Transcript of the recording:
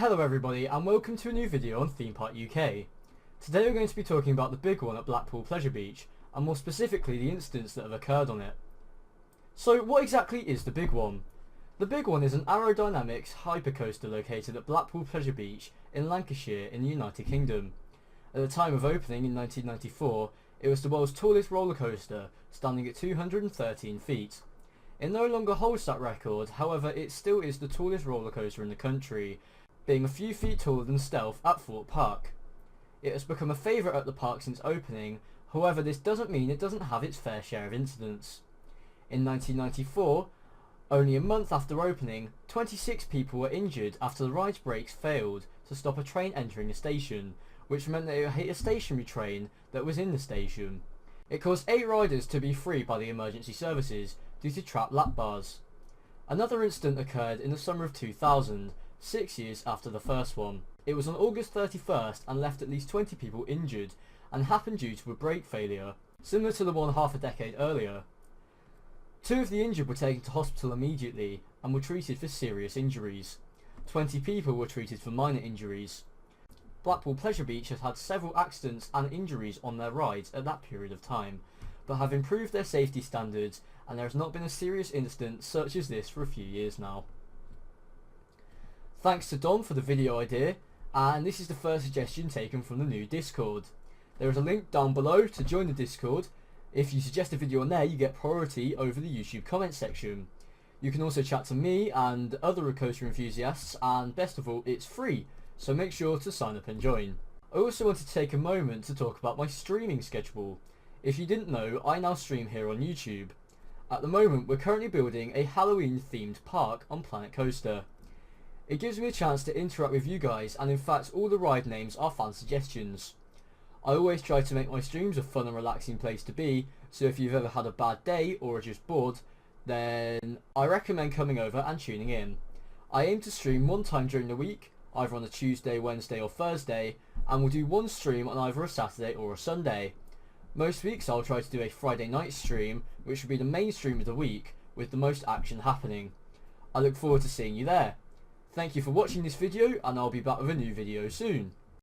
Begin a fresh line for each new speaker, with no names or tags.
Hello everybody and welcome to a new video on Theme Park UK. Today we're going to be talking about the big one at Blackpool Pleasure Beach, and more specifically the incidents that have occurred on it. So what exactly is the big one? The big one is an aerodynamics hypercoaster located at Blackpool Pleasure Beach in Lancashire in the United Kingdom. At the time of opening in 1994, it was the world's tallest roller coaster, standing at 213 feet. It no longer holds that record, however it still is the tallest roller coaster in the country, being a few feet taller than Stealth at Thorpe Park. It has become a favourite at the park since opening, however this doesn't mean it doesn't have its fair share of incidents. In 1994, only a month after opening, 26 people were injured after the ride's brakes failed to stop a train entering the station, which meant that it hit a stationary train that was in the station. It caused 8 riders to be freed by the emergency services due to trapped lap bars. Another incident occurred in the summer of 2000, 6 years after the first one. It was on August 31st and left at least 20 people injured, and happened due to a brake failure, similar to the one half a decade earlier. 2 of the injured were taken to hospital immediately and were treated for serious injuries. 20 people were treated for minor injuries. Blackpool Pleasure Beach has had several accidents and injuries on their rides at that period of time, but have improved their safety standards, and there has not been a serious incident such as this for a few years now. Thanks to Dom for the video idea, and this is the first suggestion taken from the new Discord. There is a link down below to join the Discord. If you suggest a video on there, you get priority over the YouTube comment section. You can also chat to me and other coaster enthusiasts, and best of all, it's free, so make sure to sign up and join. I also wanted to take a moment to talk about my streaming schedule. If you didn't know, I now stream here on YouTube. At the moment, we're currently building a Halloween themed park on Planet Coaster. It gives me a chance to interact with you guys, and in fact all the ride names are fan suggestions. I always try to make my streams a fun and relaxing place to be, so if you've ever had a bad day or are just bored, then I recommend coming over and tuning in. I aim to stream one time during the week, either on a Tuesday, Wednesday or Thursday, and we'll do one stream on either a Saturday or a Sunday. Most weeks I'll try to do a Friday night stream, which will be the main stream of the week, with the most action happening. I look forward to seeing you there. Thank you for watching this video, and I'll be back with a new video soon.